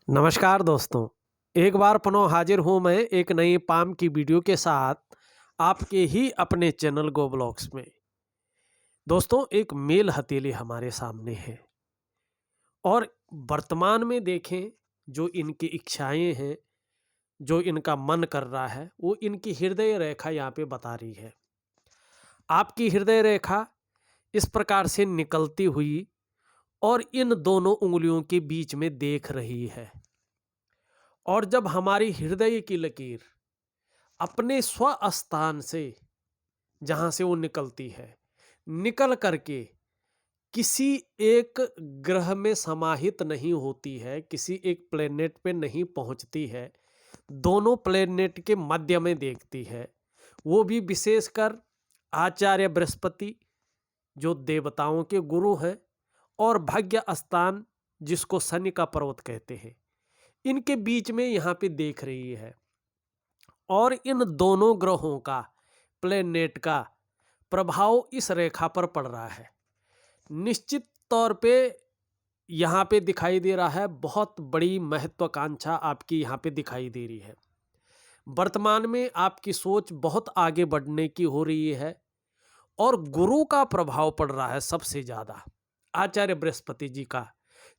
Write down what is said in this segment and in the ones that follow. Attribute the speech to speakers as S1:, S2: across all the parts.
S1: नमस्कार दोस्तों। एक बार पुनः हाजिर हूँ मैं एक नई पाम की वीडियो के साथ आपके ही अपने चैनल गो ब्लॉग्स में। दोस्तों, एक मेल हथेली हमारे सामने है और वर्तमान में देखें जो इनकी इच्छाएं हैं, जो इनका मन कर रहा है, वो इनकी हृदय रेखा यहाँ पे बता रही है। आपकी हृदय रेखा इस प्रकार से निकलती हुई और इन दोनों उंगलियों के बीच में देख रही है। और जब हमारी हृदय की लकीर अपने स्वस्थान से, जहां से वो निकलती है, निकल करके किसी एक ग्रह में समाहित नहीं होती है, किसी एक प्लेनेट पे नहीं पहुंचती है, दोनों प्लेनेट के मध्य में देखती है, वो भी विशेषकर आचार्य बृहस्पति जो देवताओं के गुरु हैं और भाग्य स्थान जिसको शनि का पर्वत कहते हैं, इनके बीच में यहाँ पे देख रही है। और इन दोनों ग्रहों का, प्लेनेट का प्रभाव इस रेखा पर पड़ रहा है। निश्चित तौर पे यहाँ पे दिखाई दे रहा है, बहुत बड़ी महत्वाकांक्षा आपकी यहाँ पे दिखाई दे रही है। वर्तमान में आपकी सोच बहुत आगे बढ़ने की हो रही है और गुरु का प्रभाव पड़ रहा है सबसे ज़्यादा, आचार्य बृहस्पति जी का,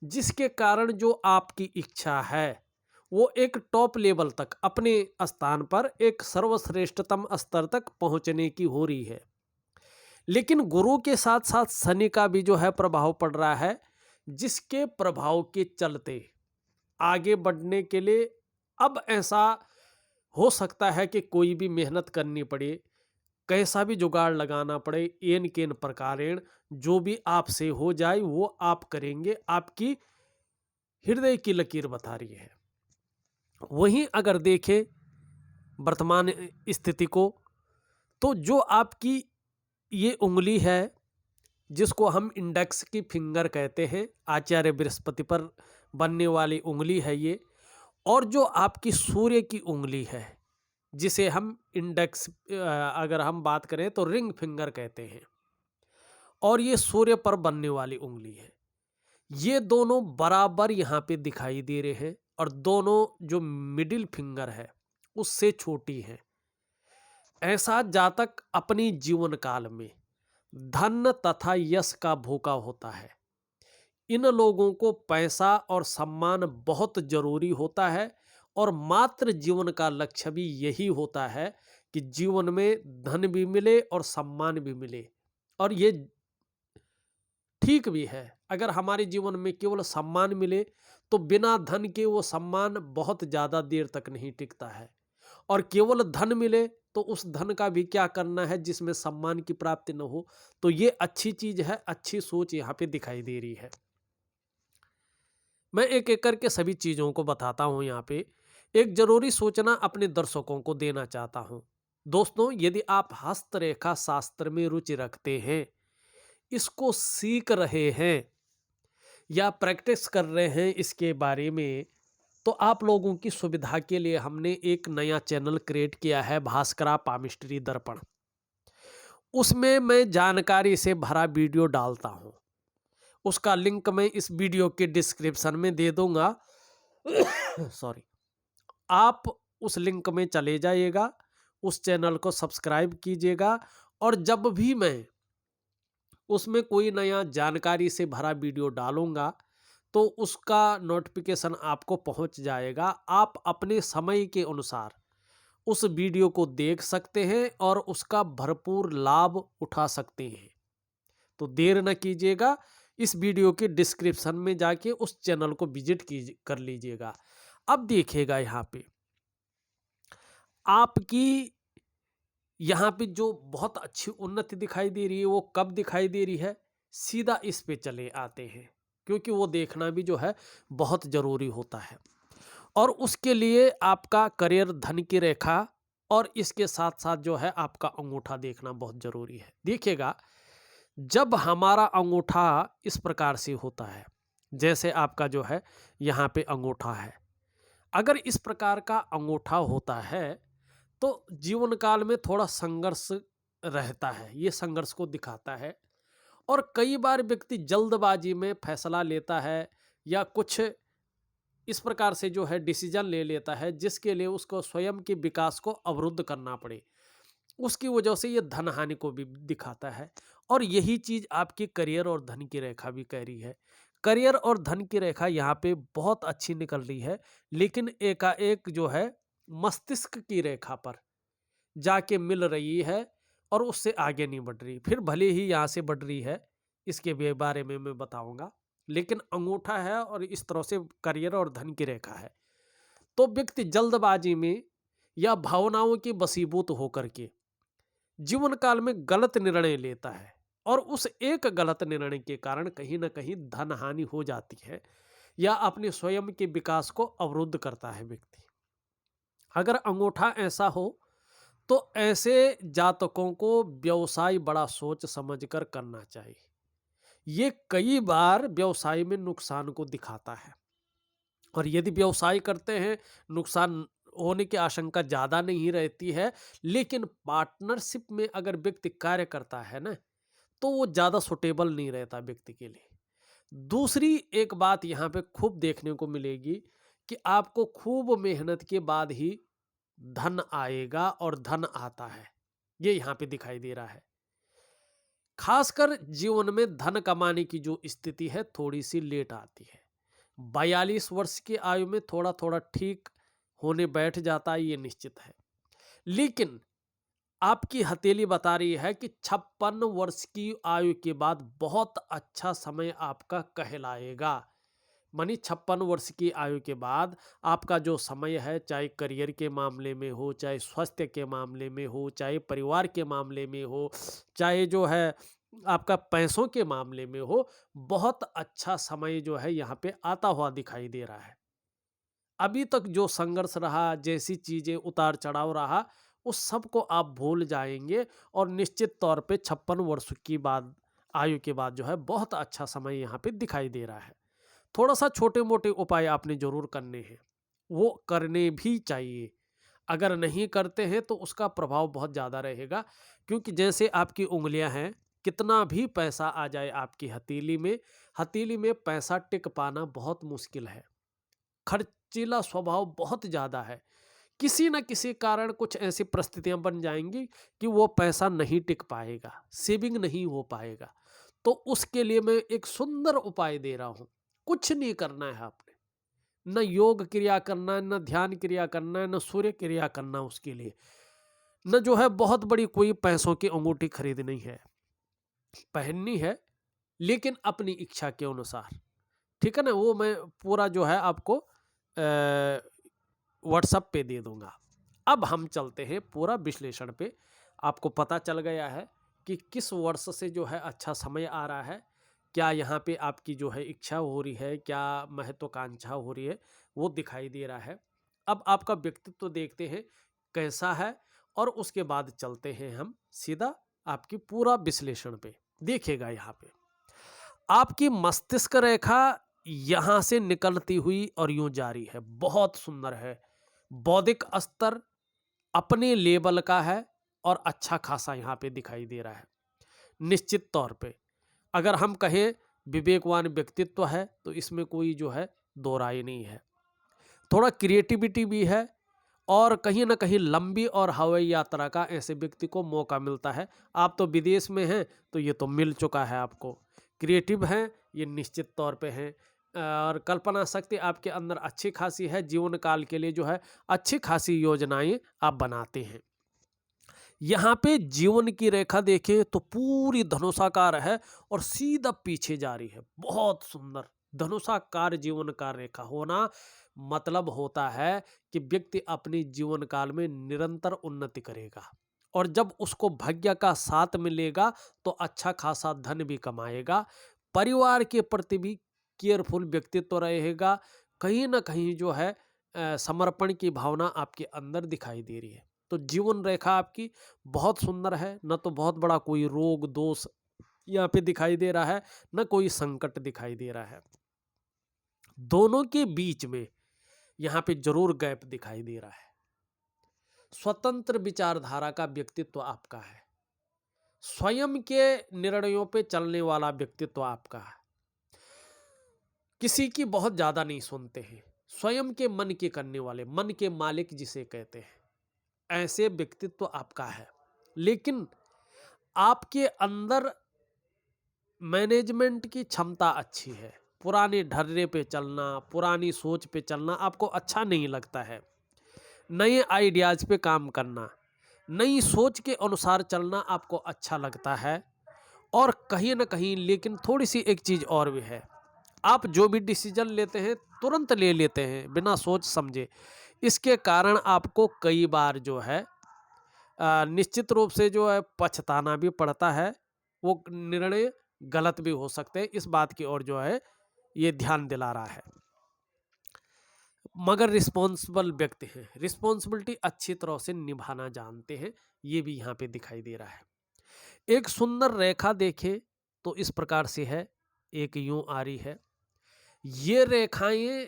S1: जिसके कारण जो आपकी इच्छा है वो एक टॉप लेवल तक, अपने स्थान पर एक सर्वश्रेष्ठतम स्तर तक पहुंचने की हो रही है। लेकिन गुरु के साथ साथ शनि का भी जो है प्रभाव पड़ रहा है, जिसके प्रभाव के चलते आगे बढ़ने के लिए अब ऐसा हो सकता है कि कोई भी मेहनत करनी पड़े, कैसा भी जुगाड़ लगाना पड़े, एन केन प्रकारेण जो भी आपसे हो जाए वो आप करेंगे, आपकी हृदय की लकीर बता रही है। वहीं अगर देखें वर्तमान स्थिति को, तो जो आपकी ये उंगली है जिसको हम इंडेक्स की फिंगर कहते हैं, आचार्य बृहस्पति पर बनने वाली उंगली है ये, और जो आपकी सूर्य की उंगली है जिसे हम इंडेक्स, अगर हम बात करें तो रिंग फिंगर कहते हैं, और ये सूर्य पर बनने वाली उंगली है, ये दोनों बराबर यहाँ पे दिखाई दे रहे हैं और दोनों जो मिडिल फिंगर है उससे छोटी है। ऐसा जातक अपनी जीवन काल में धन तथा यश का भूखा होता है। इन लोगों को पैसा और सम्मान बहुत जरूरी होता है और मात्र जीवन का लक्ष्य भी यही होता है कि जीवन में धन भी मिले और सम्मान भी मिले। और ये ठीक भी है, अगर हमारे जीवन में केवल सम्मान मिले तो बिना धन के वो सम्मान बहुत ज़्यादा देर तक नहीं टिकता है, और केवल धन मिले तो उस धन का भी क्या करना है जिसमें सम्मान की प्राप्ति न हो। तो ये अच्छी चीज है, अच्छी सोच यहाँ पे दिखाई दे रही है। मैं एक एक करके सभी चीज़ों को बताता हूँ। यहाँ पे एक जरूरी सूचना अपने दर्शकों को देना चाहता हूँ। दोस्तों, यदि आप हस्तरेखा शास्त्र में रुचि रखते हैं, इसको सीख रहे हैं या प्रैक्टिस कर रहे हैं इसके बारे में, तो आप लोगों की सुविधा के लिए हमने एक नया चैनल क्रिएट किया है, भास्करा पामिस्ट्री दर्पण। उसमें मैं जानकारी से भरा वीडियो डालता हूं, उसका लिंक मैं इस वीडियो के डिस्क्रिप्शन में दे दूंगा। सॉरी, आप उस लिंक में चले जाइएगा, उस चैनल को सब्सक्राइब कीजिएगा, और जब भी मैं उसमें कोई नया जानकारी से भरा वीडियो डालूंगा तो उसका नोटिफिकेशन आपको पहुंच जाएगा। आप अपने समय के अनुसार उस वीडियो को देख सकते हैं और उसका भरपूर लाभ उठा सकते हैं। तो देर न कीजिएगा, इस वीडियो के डिस्क्रिप्शन में जाके उस चैनल को विजिट कर लीजिएगा। अब देखिएगा, यहाँ पे आपकी यहाँ पे जो बहुत अच्छी उन्नति दिखाई दे रही है, वो कब दिखाई दे रही है, सीधा इस पे चले आते हैं, क्योंकि वो देखना भी जो है बहुत जरूरी होता है। और उसके लिए आपका करियर, धन की रेखा, और इसके साथ साथ जो है आपका अंगूठा देखना बहुत जरूरी है। देखिएगा, जब हमारा अंगूठा इस प्रकार से होता है, जैसे आपका जो है यहाँ पे अंगूठा है, अगर इस प्रकार का अंगूठा होता है तो जीवन काल में थोड़ा संघर्ष रहता है, ये संघर्ष को दिखाता है। और कई बार व्यक्ति जल्दबाजी में फैसला लेता है या कुछ इस प्रकार से जो है डिसीजन ले लेता है जिसके लिए उसको स्वयं के विकास को अवरुद्ध करना पड़े। उसकी वजह से ये धन हानि को भी दिखाता है। और यही चीज आपकी करियर और धन की रेखा भी कह रही है। करियर और धन की रेखा यहाँ पे बहुत अच्छी निकल रही है, लेकिन एकाएक जो है मस्तिष्क की रेखा पर जाके मिल रही है और उससे आगे नहीं बढ़ रही। फिर भले ही यहाँ से बढ़ रही है, इसके भी बारे में मैं बताऊंगा, लेकिन अंगूठा है और इस तरह से करियर और धन की रेखा है। तो व्यक्ति जल्दबाजी में या भावनाओं की वशीभूत होकर के जीवन काल में गलत निर्णय लेता है, और उस एक गलत निर्णय के कारण कहीं ना कहीं धन हानि हो जाती है या अपने स्वयं के विकास को अवरुद्ध करता है व्यक्ति। अगर अंगूठा ऐसा हो तो ऐसे जातकों को व्यवसाय बड़ा सोच समझकर करना चाहिए। ये कई बार व्यवसाय में नुकसान को दिखाता है, और यदि व्यवसाय करते हैं नुकसान होने की आशंका ज़्यादा नहीं रहती है, लेकिन पार्टनरशिप में अगर व्यक्ति कार्य करता है ना, तो वो ज़्यादा सुटेबल नहीं रहता व्यक्ति के लिए। दूसरी एक बात यहाँ पे खूब देखने को मिलेगी कि आपको खूब मेहनत के बाद ही धन आएगा, और धन आता है, ये यहाँ पे दिखाई दे रहा है। खासकर जीवन में धन कमाने की जो स्थिति है थोड़ी सी लेट आती है। 42 वर्ष की आयु में थोड़ा थोड़ा ठीक होने बैठ जाता है, ये निश्चित है। लेकिन आपकी हथेली बता रही है कि 56 वर्ष की आयु के बाद बहुत अच्छा समय आपका कहलाएगा। मानी 56 वर्ष की आयु के बाद आपका जो समय है, चाहे करियर के मामले में हो, चाहे स्वास्थ्य के मामले में हो, चाहे परिवार के मामले में हो, चाहे जो है आपका पैसों के मामले में हो, बहुत अच्छा समय जो है यहाँ पे आता हुआ दिखाई दे रहा है। अभी तक जो संघर्ष रहा, जैसी चीजें उतार चढ़ाव रहा, उस सब को आप भूल जाएंगे, और निश्चित तौर पे 56 वर्ष की बाद आयु के बाद जो है बहुत अच्छा समय यहाँ पे दिखाई दे रहा है। थोड़ा सा छोटे मोटे उपाय आपने जरूर करने हैं, वो करने भी चाहिए। अगर नहीं करते हैं तो उसका प्रभाव बहुत ज़्यादा रहेगा, क्योंकि जैसे आपकी उंगलियां हैं, कितना भी पैसा आ जाए आपकी हथेली में पैसा टिक पाना बहुत मुश्किल है। खर्चीला स्वभाव बहुत ज़्यादा है। किसी न किसी कारण कुछ ऐसी परिस्थितियां बन जाएंगी कि वो पैसा नहीं टिक पाएगा, सेविंग नहीं हो पाएगा। तो उसके लिए मैं एक सुंदर उपाय दे रहा हूँ। कुछ नहीं करना है आपने, न योग क्रिया करना है, न ध्यान क्रिया करना है, न सूर्य क्रिया करना उसके लिए, न जो है बहुत बड़ी कोई पैसों की अंगूठी खरीदनी है, पहननी है, लेकिन अपनी इच्छा के अनुसार। ठीक है ना, वो मैं पूरा जो है आपको व्हाट्सएप पे दे दूंगा। अब हम चलते हैं पूरा विश्लेषण पे। आपको पता चल गया है कि किस वर्ष से जो है अच्छा समय आ रहा है, क्या यहाँ पे आपकी जो है इच्छा हो रही है, क्या महत्वाकांक्षा हो रही है, वो दिखाई दे रहा है। अब आपका व्यक्तित्व देखते हैं कैसा है, और उसके बाद चलते हैं हम सीधा आपकी पूरा विश्लेषण पे। देखिएगा यहाँ पे आपकी मस्तिष्क रेखा यहाँ से निकलती हुई और यूं जारी है, बहुत सुंदर है। बौद्धिक स्तर अपने लेवल का है और अच्छा खासा यहाँ पे दिखाई दे रहा है। निश्चित तौर पे अगर हम कहें विवेकवान व्यक्तित्व है, तो इसमें कोई जो है दो राय नहीं है। थोड़ा क्रिएटिविटी भी है, और कहीं ना कहीं लंबी और हवाई यात्रा का ऐसे व्यक्ति को मौका मिलता है। आप तो विदेश में हैं, तो ये तो मिल चुका है आपको। क्रिएटिव हैं, ये निश्चित तौर पे हैं, और कल्पना शक्ति आपके अंदर अच्छी खासी है। जीवन काल के लिए जो है अच्छी खासी योजनाएं आप बनाते हैं। यहाँ पे जीवन की रेखा देखें तो पूरी धनुषाकार है और सीधा पीछे जा रही है, बहुत सुंदर। धनुषाकार जीवन का रेखा होना मतलब होता है कि व्यक्ति अपनी जीवन काल में निरंतर उन्नति करेगा, और जब उसको भाग्य का साथ मिलेगा तो अच्छा खासा धन भी कमाएगा। परिवार के प्रति भी केयरफुल व्यक्तित्व रहेगा। कहीं ना कहीं जो है समर्पण की भावना आपके अंदर दिखाई दे रही है। तो जीवन रेखा आपकी बहुत सुंदर है, न तो बहुत बड़ा कोई रोग दोष यहाँ पे दिखाई दे रहा है, न कोई संकट दिखाई दे रहा है। दोनों के बीच में यहाँ पे जरूर गैप दिखाई दे रहा है। स्वतंत्र विचारधारा का व्यक्तित्व आपका है। स्वयं के निर्णयों पे चलने वाला व्यक्तित्व आपका है। किसी की बहुत ज्यादा नहीं सुनते हैं, स्वयं के मन के करने वाले, मन के मालिक जिसे कहते हैं, ऐसे व्यक्तित्व आपका है। लेकिन आपके अंदर मैनेजमेंट की क्षमता अच्छी है। पुराने ढर्रे पे चलना, पुरानी सोच पे चलना आपको अच्छा नहीं लगता है। नए आइडियाज़ पे काम करना, नई सोच के अनुसार चलना आपको अच्छा लगता है। और कहीं न कहीं लेकिन थोड़ी-सी एक चीज़ और भी है, आप जो भी डिसीज़न लेते हैं तुरंत ले लेते हैं बिना सोच समझे। इसके कारण आपको कई बार जो है निश्चित रूप से जो है पछताना भी पड़ता है। वो निर्णय गलत भी हो सकते हैं, इस बात की ओर जो है ये ध्यान दिला रहा है। मगर रिस्पॉन्सिबल व्यक्ति हैं, रिस्पॉन्सिबिलिटी अच्छी तरह से निभाना जानते हैं, ये भी यहाँ पे दिखाई दे रहा है। एक सुंदर रेखा देखें तो इस प्रकार से है, एक यूं आ रही है। ये रेखाएं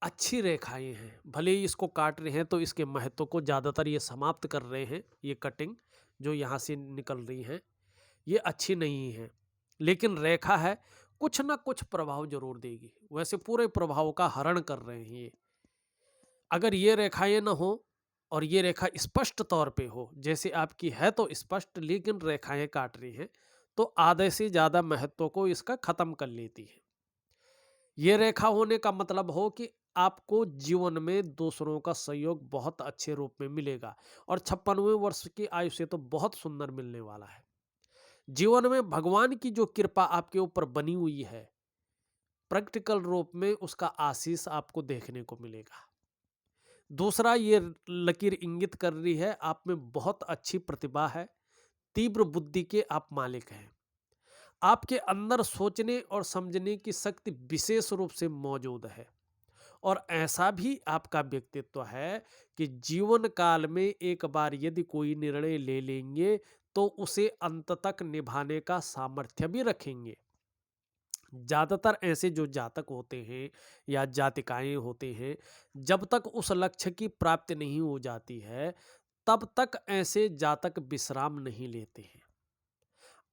S1: अच्छी रेखाएं हैं, भले ही इसको काट रहे हैं तो इसके महत्व को ज़्यादातर ये समाप्त कर रहे हैं। ये कटिंग जो यहाँ से निकल रही हैं ये अच्छी नहीं है, लेकिन रेखा है, कुछ ना कुछ प्रभाव जरूर देगी। वैसे पूरे प्रभाव का हरण कर रहे हैं ये। अगर ये रेखाएं ना हो और ये रेखा स्पष्ट तौर पे हो, जैसे आपकी है तो स्पष्ट, लेकिन रेखाएं काट रही हैं तो आधे से ज़्यादा महत्व को इसका खत्म कर लेती है। ये रेखा होने का मतलब हो कि आपको जीवन में दूसरों का सहयोग बहुत अच्छे रूप में मिलेगा, और 56वें वर्ष की आयु से तो बहुत सुंदर मिलने वाला है। जीवन में भगवान की जो कृपा आपके ऊपर बनी हुई है, प्रैक्टिकल रूप में उसका आशीष आपको देखने को मिलेगा। दूसरा, ये लकीर इंगित कर रही है आप में बहुत अच्छी प्रतिभा है, तीव्र बुद्धि के आप मालिक हैं। आपके अंदर सोचने और समझने की शक्ति विशेष रूप से मौजूद है, और ऐसा भी आपका व्यक्तित्व है कि जीवन काल में एक बार यदि कोई निर्णय ले लेंगे तो उसे अंत तक निभाने का सामर्थ्य भी रखेंगे। ज़्यादातर ऐसे जो जातक होते हैं या जातिकाएं होते हैं, जब तक उस लक्ष्य की प्राप्ति नहीं हो जाती है तब तक ऐसे जातक विश्राम नहीं लेते हैं।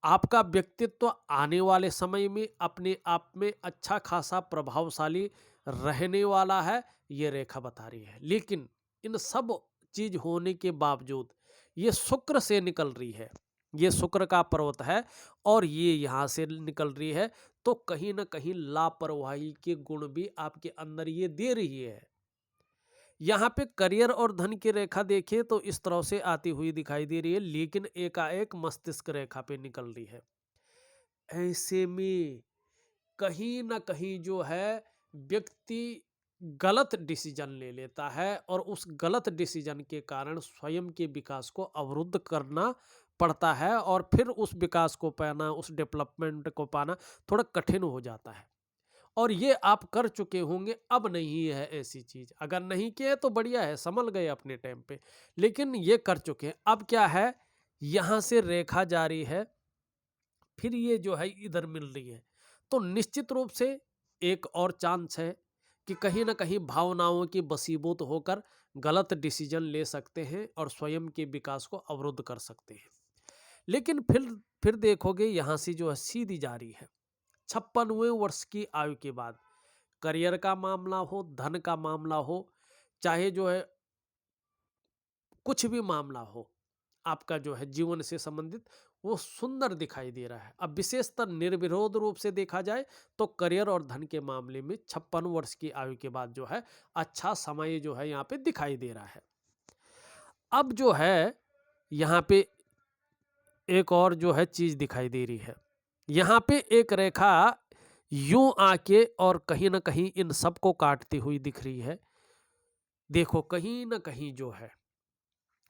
S1: आपका व्यक्तित्व आने वाले समय में अपने आप में अच्छा खासा प्रभावशाली रहने वाला है, ये रेखा बता रही है। लेकिन इन सब चीज होने के बावजूद ये शुक्र से निकल रही है, ये शुक्र का पर्वत है और ये यहाँ से निकल रही है, तो कहीं ना कहीं लापरवाही के गुण भी आपके अंदर ये दे रही है। यहाँ पे करियर और धन की रेखा देखें तो इस तरह से आती हुई दिखाई दे रही है, लेकिन एकाएक मस्तिष्क रेखा पे निकल रही है। ऐसे में कहीं ना कहीं जो है व्यक्ति गलत डिसीजन ले लेता है, और उस गलत डिसीजन के कारण स्वयं के विकास को अवरुद्ध करना पड़ता है, और फिर उस विकास को पाना, उस डेवलपमेंट को पाना थोड़ा कठिन हो जाता है। और ये आप कर चुके होंगे, अब नहीं है ऐसी चीज। अगर नहीं किए तो बढ़िया है, संभल गए अपने टाइम पे, लेकिन ये कर चुके हैं। अब क्या है, यहां से रेखा जारी है, फिर ये जो है इधर मिल रही है, तो निश्चित रूप से एक और चांस है कि कहीं ना कहीं भावनाओं की बसीबूत होकर गलत डिसीजन ले सकते हैं और स्वयं के विकास को अवरुद्ध कर सकते हैं। लेकिन फिर देखोगे यहां से जो है सीधी जारी है। 56वें वर्ष की आयु के बाद करियर का मामला हो, धन का मामला हो, चाहे जो है कुछ भी मामला हो, आपका जो है जीवन से संबंधित, वो सुंदर दिखाई दे रहा है। अब विशेषतर निर्विरोध रूप से देखा जाए तो करियर और धन के मामले में 56 वर्ष की आयु के बाद जो है अच्छा समय जो है यहाँ पे दिखाई दे रहा है। अब जो है यहाँ पे एक और जो है चीज दिखाई दे रही है। यहाँ पे एक रेखा यूं आके और कहीं ना कहीं इन सबको काटती हुई दिख रही है। देखो कहीं ना कहीं जो है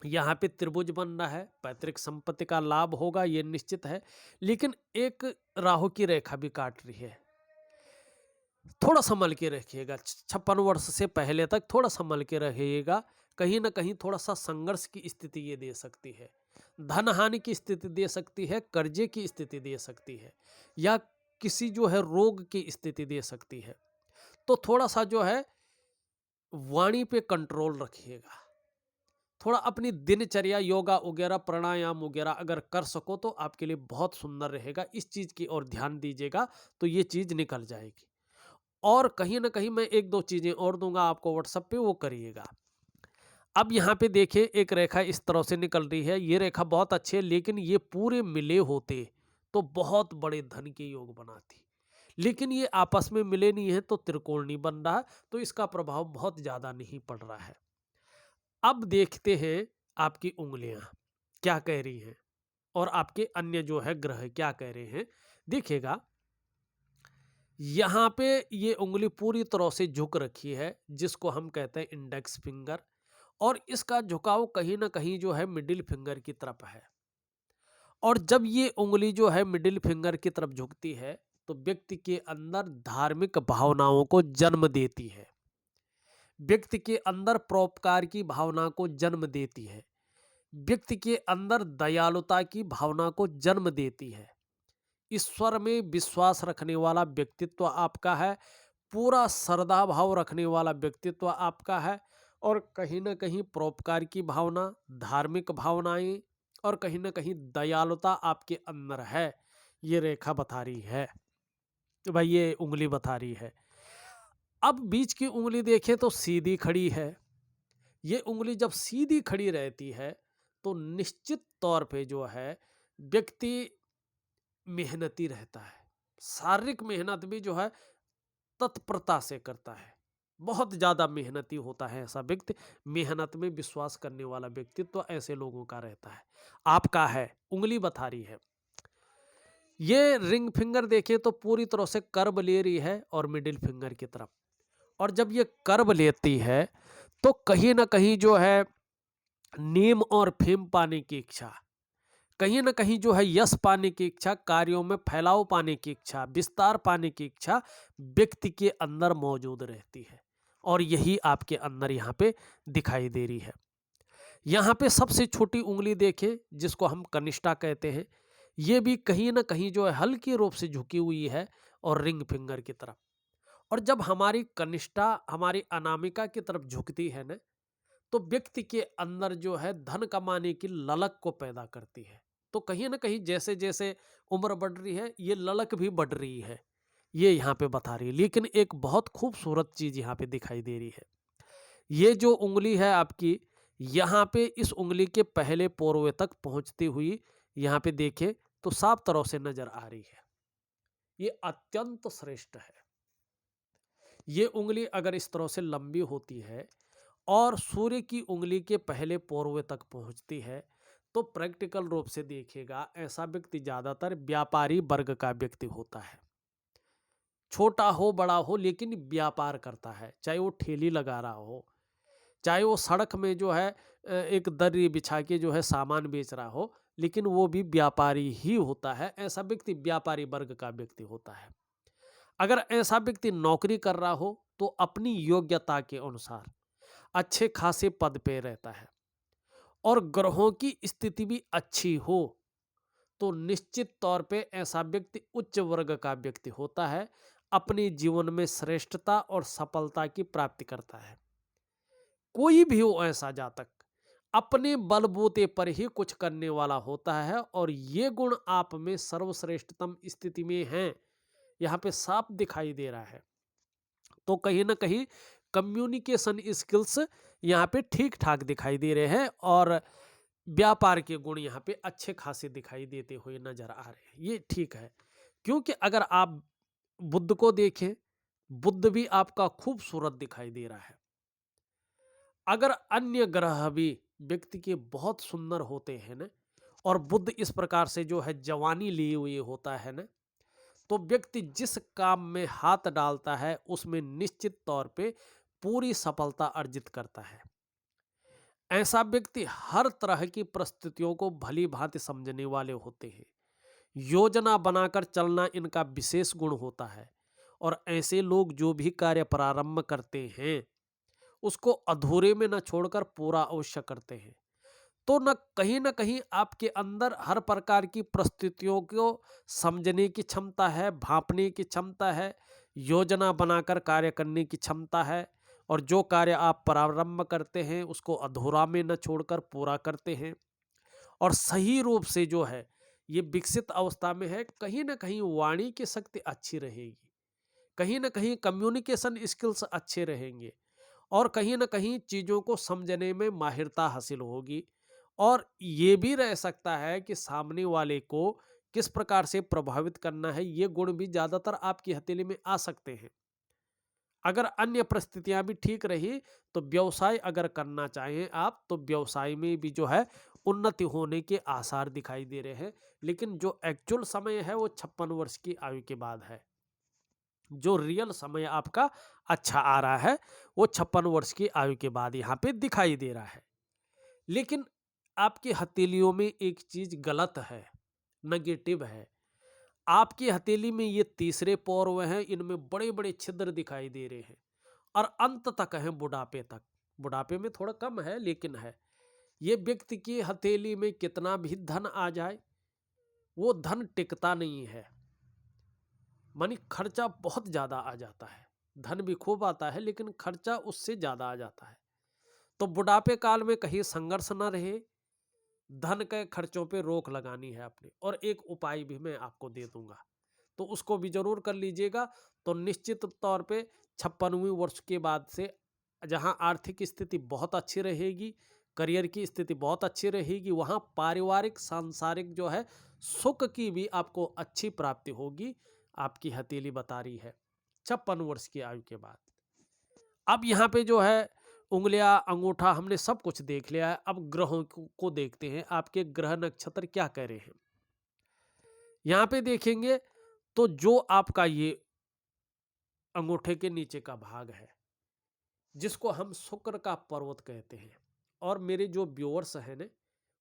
S1: यहाँ पे त्रिभुज बन रहा है, पैतृक संपत्ति का लाभ होगा ये निश्चित है, लेकिन एक राहु की रेखा भी काट रही है। थोड़ा संभल के रखिएगा, 56 वर्ष से पहले तक थोड़ा संभल के रहिएगा। कहीं ना कहीं थोड़ा सा संघर्ष की स्थिति ये दे सकती है, धन हानि की स्थिति दे सकती है, कर्जे की स्थिति दे सकती है, या किसी जो है रोग की स्थिति दे सकती है। तो थोड़ा सा जो है वाणी पे कंट्रोल रखिएगा। थोड़ा अपनी दिनचर्या योगा वगैरह प्राणायाम वगैरह अगर कर सको तो आपके लिए बहुत सुंदर रहेगा। इस चीज की ओर ध्यान दीजिएगा तो ये चीज निकल जाएगी। और कहीं ना कहीं मैं एक दो चीजें और दूंगा आपको व्हाट्सएप पे, वो करिएगा। अब यहाँ पे देखिए एक रेखा इस तरह से निकल रही है, ये रेखा बहुत अच्छी है, लेकिन ये पूरे मिले होते तो बहुत बड़े धन के योग बनाती, लेकिन ये आपस में मिले नहीं है तो त्रिकोण नहीं बन रहा, तो इसका प्रभाव बहुत ज्यादा नहीं पड़ रहा है। अब देखते हैं आपकी उंगलियां क्या कह रही हैं और आपके अन्य जो है ग्रह क्या कह रहे हैं। देखिएगा यहां पे ये उंगली पूरी तरह से झुक रखी है, जिसको हम कहते हैं इंडेक्स फिंगर, और इसका झुकाव कहीं ना कहीं जो है मिडिल फिंगर की तरफ है। और जब ये उंगली जो है मिडिल फिंगर की तरफ झुकती है तो व्यक्ति के अंदर धार्मिक भावनाओं को जन्म देती है, व्यक्ति के अंदर परोपकार की भावना को जन्म देती है, व्यक्ति के अंदर दयालुता की भावना को जन्म देती है। ईश्वर में विश्वास रखने वाला व्यक्तित्व आपका है, पूरा श्रद्धा भाव रखने वाला व्यक्तित्व आपका है, और कहीं ना कहीं परोपकार की भावना, धार्मिक भावनाएं और कहीं ना कहीं दयालुता आपके अंदर है। ये रेखा बता रही है, तो भाई ये उंगली बता रही है। अब बीच की उंगली देखें तो सीधी खड़ी है। ये उंगली जब सीधी खड़ी रहती है तो निश्चित तौर पे जो है व्यक्ति मेहनती रहता है, शारीरिक मेहनत भी जो है तत्परता से करता है, बहुत ज्यादा मेहनती होता है ऐसा व्यक्ति, मेहनत में विश्वास करने वाला व्यक्तित्व ऐसे लोगों का रहता है। आपका है, उंगली बता रही है। ये रिंग फिंगर देखें तो पूरी तरह से कर्व ले रही है और मिडिल फिंगर की तरफ, और जब ये कर्व लेती है तो कहीं ना कहीं जो है नेम और फेम पाने की इच्छा, कहीं ना कहीं जो है यश पाने की इच्छा, कार्यों में फैलाव पाने की इच्छा, विस्तार पाने की इच्छा व्यक्ति के अंदर मौजूद रहती है, और यही आपके अंदर यहाँ पे दिखाई दे रही है। यहाँ पे सबसे छोटी उंगली देखें जिसको हम कनिष्ठा कहते हैं, ये भी कहीं ना कहीं जो है हल्की रूप से झुकी हुई है और रिंग फिंगर की तरफ। और जब हमारी कनिष्ठा हमारी अनामिका की तरफ झुकती है ना, तो व्यक्ति के अंदर जो है धन कमाने की ललक को पैदा करती है। तो कहीं ना कहीं जैसे जैसे उम्र बढ़ रही है ये ललक भी बढ़ रही है, ये यहाँ पे बता रही है। लेकिन एक बहुत खूबसूरत चीज यहाँ पे दिखाई दे रही है, ये जो उंगली है आपकी, यहाँ पे इस उंगली के पहले पोरवे तक पहुंचती हुई यहाँ पे देखें तो साफ तरह से नजर आ रही है। ये अत्यंत श्रेष्ठ है। ये उंगली अगर इस तरह से लंबी होती है और सूर्य की उंगली के पहले पोरवे तक पहुंचती है तो प्रैक्टिकल रूप से देखिएगा ऐसा व्यक्ति ज्यादातर व्यापारी वर्ग का व्यक्ति होता है। छोटा हो बड़ा हो लेकिन व्यापार करता है, चाहे वो ठेली लगा रहा हो, चाहे वो सड़क में जो है एक दर्री बिछा के जो है सामान बेच रहा हो, लेकिन वो भी व्यापारी ही होता है। ऐसा व्यक्ति व्यापारी वर्ग का व्यक्ति होता है। अगर ऐसा व्यक्ति नौकरी कर रहा हो तो अपनी योग्यता के अनुसार अच्छे खासे पद पे रहता है, और ग्रहों की स्थिति भी अच्छी हो तो निश्चित तौर पे ऐसा व्यक्ति उच्च वर्ग का व्यक्ति होता है, अपने जीवन में श्रेष्ठता और सफलता की प्राप्ति करता है। कोई भी हो ऐसा जातक अपने बलबूते पर ही कुछ करने वाला होता है, और ये गुण आप में सर्वश्रेष्ठतम स्थिति में हैं, यहाँ पे साफ दिखाई दे रहा है। तो कहीं ना कहीं कम्युनिकेशन स्किल्स यहाँ पे ठीक ठाक दिखाई दे रहे हैं, और व्यापार के गुण यहाँ पे अच्छे खासे दिखाई देते हुए नजर आ रहे हैं। ये ठीक है, क्योंकि अगर आप बुध को देखें, बुध भी आपका खूबसूरत दिखाई दे रहा है। अगर अन्य ग्रह भी व्यक्ति के बहुत सुंदर होते हैं ना, और बुध इस प्रकार से जो है जवानी लिए हुए होता है ना, तो व्यक्ति जिस काम में हाथ डालता है उसमें निश्चित तौर पे पूरी सफलता अर्जित करता है। ऐसा व्यक्ति हर तरह की परिस्थितियों को भली भांति समझने वाले होते हैं, योजना बनाकर चलना इनका विशेष गुण होता है, और ऐसे लोग जो भी कार्य प्रारंभ करते हैं उसको अधूरे में न छोड़कर पूरा अवश्य करते हैं। तो न कहीं आपके अंदर हर प्रकार की परिस्थितियों को समझने की क्षमता है, भांपने की क्षमता है, योजना बनाकर कार्य करने की क्षमता है, और जो कार्य आप प्रारंभ करते हैं उसको अधूरा में न छोड़कर पूरा करते हैं, और सही रूप से जो है ये विकसित अवस्था में है। कहीं ना कहीं वाणी की शक्ति अच्छी रहेगी, कहीं ना कहीं कम्युनिकेशन स्किल्स अच्छे रहेंगे और कहीं ना कहीं चीज़ों को समझने में माहिरता हासिल होगी। और ये भी रह सकता है कि सामने वाले को किस प्रकार से प्रभावित करना है, ये गुण भी ज़्यादातर आपकी हथेली में आ सकते हैं। अगर अन्य परिस्थितियां भी ठीक रही तो व्यवसाय अगर करना चाहें आप, तो व्यवसाय में भी जो है उन्नति होने के आसार दिखाई दे रहे हैं। लेकिन जो एक्चुअल समय है वो 56 वर्ष की आयु के बाद है। जो रियल समय आपका अच्छा आ रहा है वो 56 वर्ष की आयु के बाद यहाँ पे दिखाई दे रहा है। लेकिन आपकी हथेलियों में एक चीज गलत है, नेगेटिव है। आपकी हथेली में ये तीसरे पौरव हैं, इनमें बड़े बड़े छिद्र दिखाई दे रहे हैं और अंत तक है, बुढ़ापे तक। बुढ़ापे में थोड़ा कम है लेकिन है। ये व्यक्ति की हथेली में कितना भी धन आ जाए वो धन टिकता नहीं है, मानी खर्चा बहुत ज्यादा आ जाता है। धन भी खूब आता है लेकिन खर्चा उससे ज्यादा आ जाता है। तो बुढ़ापे काल में कहीं संघर्ष न रहे, धन के खर्चों पे रोक लगानी है अपने। और एक उपाय भी मैं आपको दे दूंगा, तो उसको भी जरूर कर लीजिएगा। तो निश्चित तौर पे 56वीं वर्ष के बाद से जहां आर्थिक स्थिति बहुत अच्छी रहेगी, करियर की स्थिति बहुत अच्छी रहेगी, वहां पारिवारिक सांसारिक जो है सुख की भी आपको अच्छी प्राप्ति होगी। आपकी हथेली बता रही है 56 वर्ष की आयु के बाद। अब यहाँ पे जो है उंगलियां, अंगूठा, हमने सब कुछ देख लिया है। अब ग्रहों को देखते हैं, आपके ग्रह नक्षत्र क्या कह रहे हैं। यहाँ पे देखेंगे तो जो आपका ये अंगूठे के नीचे का भाग है जिसको हम शुक्र का पर्वत कहते हैं, और मेरे जो व्यूअर्स हैं ने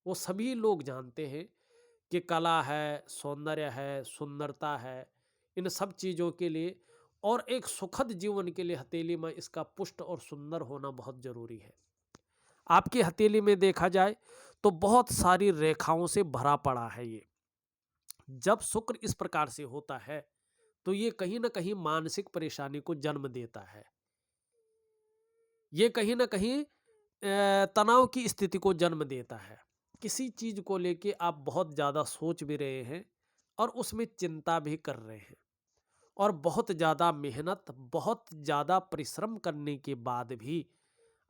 S1: वो सभी लोग जानते हैं कि कला है, सौंदर्य है, सुंदरता है, इन सब चीज़ों के लिए और एक सुखद जीवन के लिए हथेली में इसका पुष्ट और सुंदर होना बहुत जरूरी है। आपकी हथेली में देखा जाए तो बहुत सारी रेखाओं से भरा पड़ा है ये। जब शुक्र इस प्रकार से होता है तो ये कहीं ना कहीं मानसिक परेशानी को जन्म देता है। ये कहीं ना कहीं तनाव की स्थिति को जन्म देता है। किसी चीज को लेके आप बहुत ज्यादा सोच भी रहे हैं और उसमें चिंता भी कर रहे हैं, और बहुत ज्यादा मेहनत, बहुत ज्यादा परिश्रम करने के बाद भी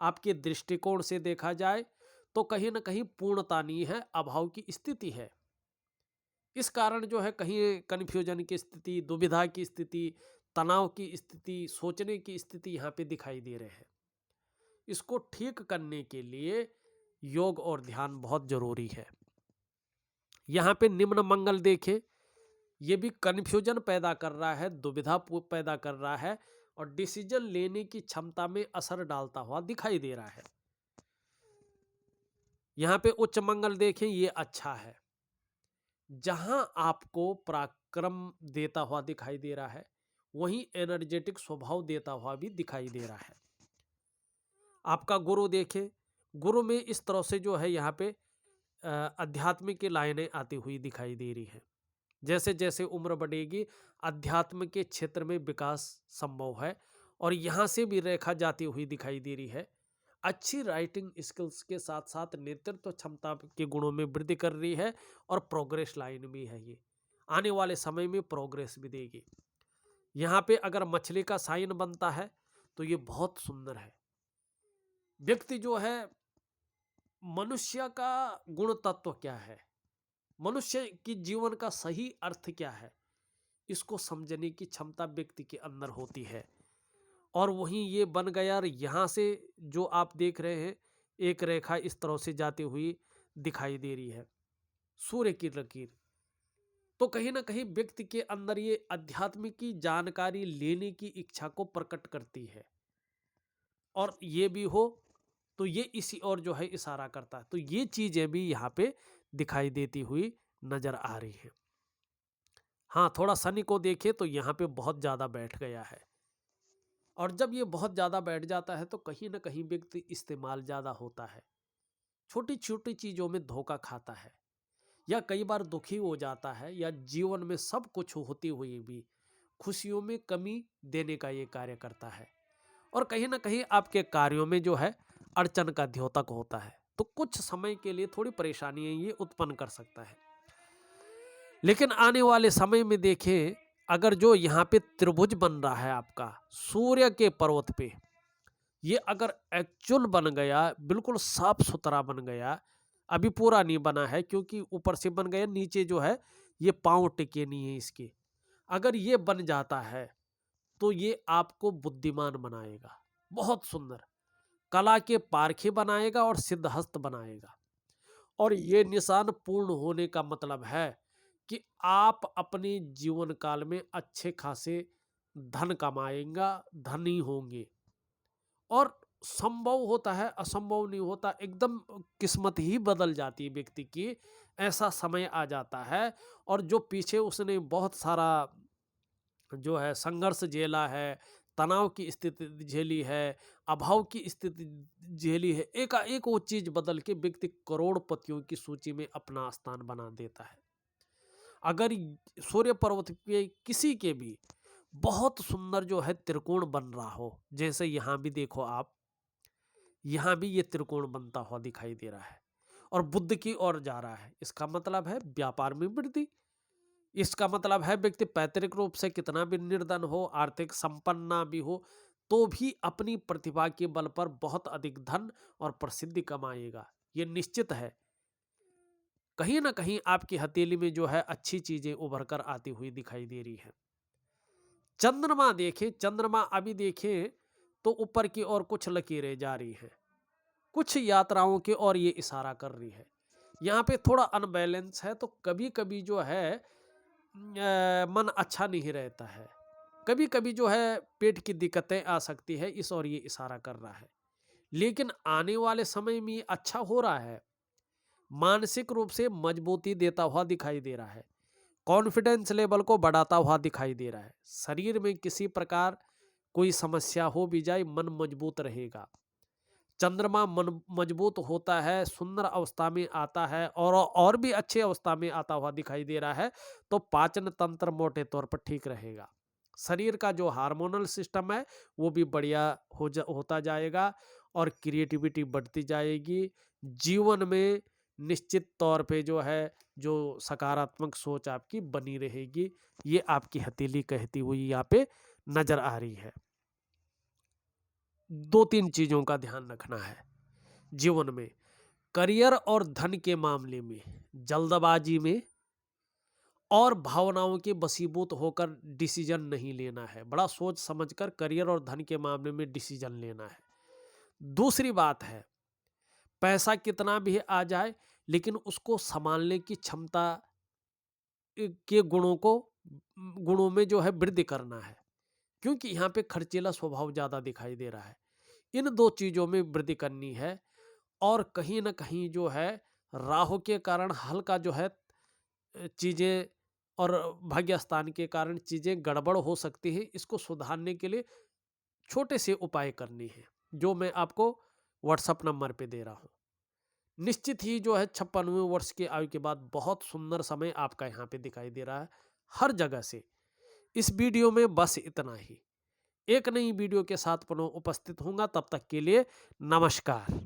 S1: आपके दृष्टिकोण से देखा जाए तो कहीं ना कहीं पूर्णता नहीं है, अभाव की स्थिति है। इस कारण जो है कहीं कन्फ्यूजन की स्थिति, दुविधा की स्थिति, तनाव की स्थिति, सोचने की स्थिति यहाँ पे दिखाई दे रहे हैं। इसको ठीक करने के लिए योग और ध्यान बहुत जरूरी है। यहाँ पे निम्न मंगल देखें, ये भी कन्फ्यूजन पैदा कर रहा है, दुविधा पैदा कर रहा है और डिसीजन लेने की क्षमता में असर डालता हुआ दिखाई दे रहा है। यहाँ पे उच्च मंगल देखें, ये अच्छा है, जहां आपको पराक्रम देता हुआ दिखाई दे रहा है, वहीं एनर्जेटिक स्वभाव देता हुआ भी दिखाई दे रहा है। आपका गुरु देखें, गुरु में इस तरह से जो है यहाँ पे अध्यात्म की लाइनें आती हुई दिखाई दे रही है। जैसे जैसे उम्र बढ़ेगी अध्यात्म के क्षेत्र में विकास संभव है और यहाँ से भी रेखा जाती हुई दिखाई दे रही है। अच्छी राइटिंग स्किल्स के साथ साथ नेतृत्व क्षमता के गुणों में वृद्धि कर रही है और प्रोग्रेस लाइन भी है। ये आने वाले समय में प्रोग्रेस भी देगी। यहाँ पे अगर मछली का साइन बनता है तो ये बहुत सुंदर है। व्यक्ति जो है, मनुष्य का गुण तत्व क्या है, मनुष्य की जीवन का सही अर्थ क्या है, इसको समझने की क्षमता व्यक्ति के अंदर होती है। और वहीं ये बन गया, और यहाँ से जो आप देख रहे हैं एक रेखा इस तरह से जाती हुई दिखाई दे रही है, सूर्य की लकीर। तो कहीं ना कहीं व्यक्ति के अंदर ये अध्यात्म की जानकारी लेने की इच्छा को प्रकट करती है, और ये भी हो तो ये इसी और जो है इशारा करता है। तो ये चीजें भी यहाँ पे दिखाई देती हुई नजर आ रही है। हाँ, थोड़ा शनि को देखें तो यहाँ पे बहुत ज्यादा बैठ गया है, और जब ये बहुत ज्यादा बैठ जाता है तो कहीं ना कहीं व्यक्ति इस्तेमाल ज्यादा होता है, छोटी छोटी चीजों में धोखा खाता है, या कई बार दुखी हो जाता है, या जीवन में सब कुछ होती हुई भी खुशियों में कमी देने का ये कार्य करता है, और कहीं ना कहीं आपके कार्यों में जो है अड़चन का द्योतक होता है। तो कुछ समय के लिए थोड़ी परेशानियां ये उत्पन्न कर सकता है। लेकिन आने वाले समय में देखें अगर जो यहाँ पे त्रिभुज बन रहा है आपका सूर्य के पर्वत पे, ये अगर एक्चुअल बन गया, बिल्कुल साफ सुथरा बन गया, अभी पूरा नहीं बना है क्योंकि ऊपर से बन गया, नीचे जो है ये पांव टिके नहीं है इसके। अगर ये बन जाता है तो ये आपको बुद्धिमान बनाएगा, बहुत सुंदर कला के पारखे बनाएगा और सिद्धहस्त बनाएगा। और ये निशान पूर्ण होने का मतलब है कि आप अपने जीवन काल में अच्छे खासे धन कमाएंगा, धनी होंगे। और संभव होता है, असंभव नहीं होता, एकदम किस्मत ही बदल जाती है व्यक्ति की, ऐसा समय आ जाता है। और जो पीछे उसने बहुत सारा जो है संघर्ष झेला है, तनाव की स्थिति झेली है, अभाव की स्थिति झेली है, एकाएक वो चीज बदल के व्यक्ति करोड़पतियों की सूची में अपना स्थान बना देता है। अगर सूर्य पर्वत पे किसी के भी बहुत सुंदर जो है त्रिकोण बन रहा हो, जैसे यहाँ भी देखो आप, यहाँ भी ये त्रिकोण बनता हुआ दिखाई दे रहा है और बुद्ध की ओर जा रहा है, इसका मतलब है व्यापार में वृद्धि। इसका मतलब है व्यक्ति पैतृक रूप से कितना भी निर्धन हो, आर्थिक संपन्न ना भी हो, तो भी अपनी प्रतिभा के बल पर बहुत अधिक धन और प्रसिद्धि कमाएगा, ये निश्चित है। कहीं ना कहीं आपकी हथेली में जो है अच्छी चीजें उभर कर आती हुई दिखाई दे रही है। चंद्रमा देखें, चंद्रमा अभी देखें तो ऊपर की ओर कुछ लकीरें जा रही हैं, कुछ यात्राओं की ओर ये इशारा कर रही है। यहाँ पे थोड़ा अनबैलेंस है, तो कभी कभी जो है मन अच्छा नहीं रहता है, कभी कभी जो है पेट की दिक्कतें आ सकती है, इस और ये इशारा कर रहा है। लेकिन आने वाले समय में अच्छा हो रहा है, मानसिक रूप से मजबूती देता हुआ दिखाई दे रहा है, कॉन्फिडेंस लेवल को बढ़ाता हुआ दिखाई दे रहा है। शरीर में किसी प्रकार कोई समस्या हो भी जाए, मन मजबूत रहेगा। चंद्रमा मन मजबूत होता है, सुंदर अवस्था में आता है और भी अच्छे अवस्था में आता हुआ दिखाई दे रहा है, तो पाचन तंत्र मोटे तौर पर ठीक रहेगा। शरीर का जो हार्मोनल सिस्टम है वो भी बढ़िया होता जाएगा और क्रिएटिविटी बढ़ती जाएगी। जीवन में निश्चित तौर पे जो है जो सकारात्मक सोच आपकी बनी रहेगी, ये आपकी हथेली कहती हुई यहाँ पे नजर आ रही है। दो तीन चीजों का ध्यान रखना है जीवन में, करियर और धन के मामले में जल्दबाजी में और भावनाओं के बसीबूत होकर डिसीजन नहीं लेना है, बड़ा सोच समझकर करियर और धन के मामले में डिसीजन लेना है। दूसरी बात है, पैसा कितना भी आ जाए लेकिन उसको संभालने की क्षमता के गुणों में जो है वृद्धि करना है, क्योंकि यहाँ पे खर्चीला स्वभाव ज्यादा दिखाई दे रहा है। इन दो चीजों में वृद्धि करनी है। और कहीं ना कहीं जो है राहु के कारण हल्का जो है चीजें और भाग्य स्थान के कारण चीजें गड़बड़ हो सकती है, इसको सुधारने के लिए छोटे से उपाय करने हैं जो मैं आपको व्हाट्सएप नंबर पे दे रहा हूँ। निश्चित ही जो है 56वें वर्ष की आयु के बाद बहुत सुंदर समय आपका यहाँ पे दिखाई दे रहा है हर जगह से। इस वीडियो में बस इतना ही। एक नई वीडियो के साथ पुनः उपस्थित होऊंगा, तब तक के लिए नमस्कार।